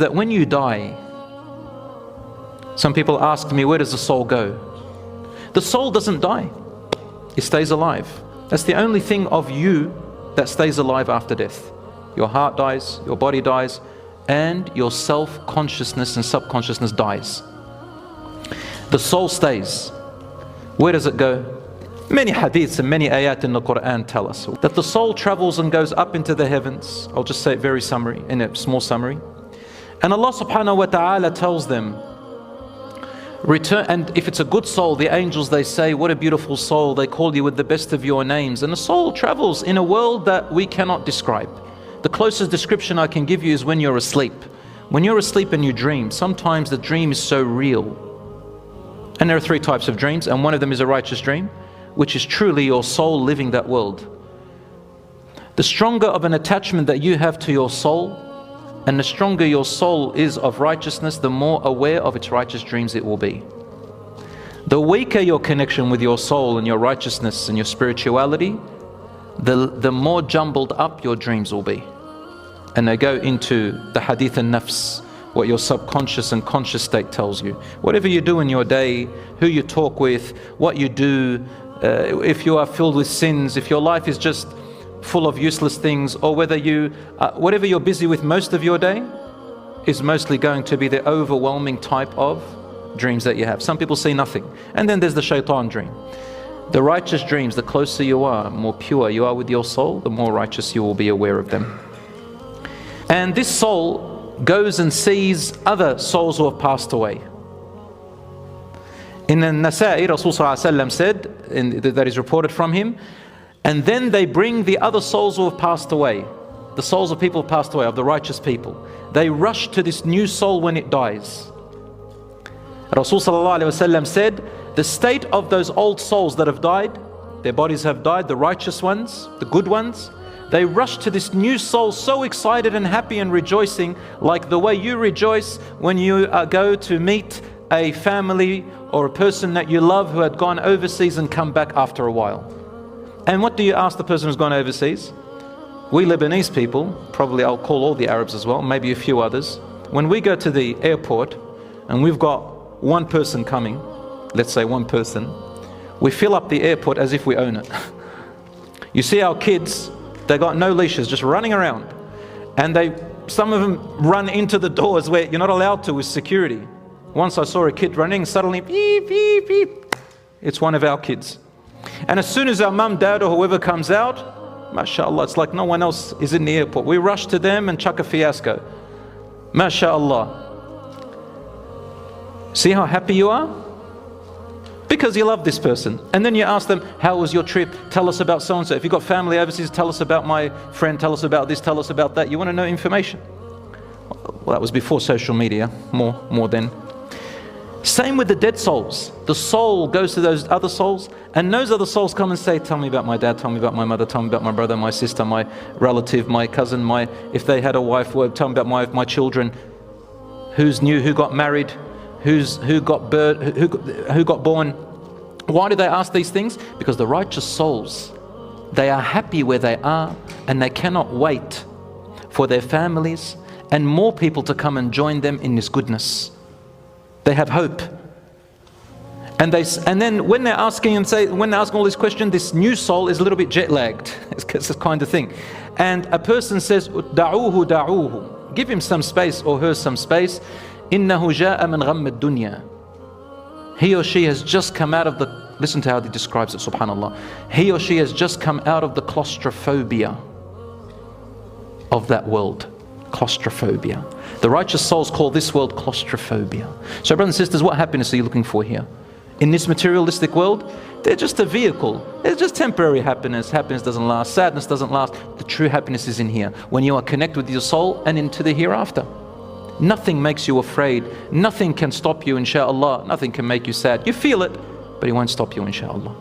that when you die, some people ask me, where does the soul go? The soul doesn't die. It stays alive. That's the only thing of you that stays alive after death. Your heart dies, your body dies, and your self-consciousness and subconsciousness dies. The soul stays. Where does it go? Many hadiths and many ayat in the Quran tell us that the soul travels and goes up into the heavens. I'll just say it very summary, in a small summary. And Allah subhanahu wa ta'ala tells them, return. And if it's a good soul, the angels, they say, what a beautiful soul. They call you with the best of your names. And the soul travels in a world that we cannot describe. The closest description I can give you is when you're asleep. When you're asleep and you dream, sometimes the dream is so real. And there are three types of dreams, and one of them is a righteous dream, which is truly your soul living that world. The stronger of an attachment that you have to your soul, and the stronger your soul is of righteousness, the more aware of its righteous dreams it will be. The weaker your connection with your soul and your righteousness and your spirituality, the more jumbled up your dreams will be. And they go into the hadith an-nafs, what your subconscious and conscious state tells you. Whatever you do in your day, who you talk with, what you do, if you are filled with sins, if your life is just full of useless things, or whether whatever you're busy with most of your day is mostly going to be the overwhelming type of dreams that you have. Some people see nothing. And then there's the shaitan dream. The righteous dreams, the closer you are, more pure you are with your soul, the more righteous you will be aware of them. And this soul goes and sees other souls who have passed away. In An-Nasa'i, Rasul said, that is reported from him, and then they bring the other souls who have passed away, the souls of people who passed away, of the righteous people. They rush to this new soul when it dies. Rasul said, the state of those old souls that have died, their bodies have died, the righteous ones, the good ones, they rush to this new soul so excited and happy and rejoicing, like the way you rejoice when you go to meet a family or a person that you love who had gone overseas and come back after a while. And what do you ask the person who's gone overseas? We Lebanese people, probably I'll call all the Arabs as well, maybe a few others, when we go to the airport and we've got one person coming, let's say one person, we fill up the airport as if we own it. You see our kids, they got no leashes, just running around, and some of them run into the doors where you're not allowed to with security. Once I saw a kid running, suddenly beep beep beep, it's one of our kids. And as soon as our mum, dad or whoever comes out, mashallah, it's like no one else is in the airport. We rush to them and chuck a fiasco. Mashallah. See how happy you are? Because you love this person. And then you ask them, how was your trip? Tell us about so-and-so. If you've got family overseas, tell us about my friend, tell us about this, tell us about that. You want to know information. Well, that was before social media, more then. Same with the dead souls. The soul goes to those other souls, and those other souls come and say, tell me about my dad, tell me about my mother, tell me about my brother, my sister, my relative, my cousin, if they had a wife, well, tell me about my children. Who's new, who got married, who got born. Why do they ask these things? Because the righteous souls, they are happy where they are, and they cannot wait for their families and more people to come and join them in this goodness. They have hope. And then when they're asking all these questions, this new soul is a little bit jet lagged. It's this kind of thing. And a person says, da'uhu da'uhu. Give him some space or her some space. Innahu ja'a min ghamm ad-dunya. He or she has just come out of the, listen to how he describes it, subhanallah. He or she has just come out of the claustrophobia of that world. Claustrophobia. The righteous souls call this world claustrophobia. So brothers and sisters, what happiness are you looking for here? In this materialistic world, they're just a vehicle. It's just temporary happiness. Happiness doesn't last. Sadness doesn't last. The true happiness is in here, when you are connected with your soul and into the hereafter. Nothing makes you afraid. Nothing can stop you, inshaAllah. Nothing can make you sad. You feel it, but it won't stop you, inshaAllah.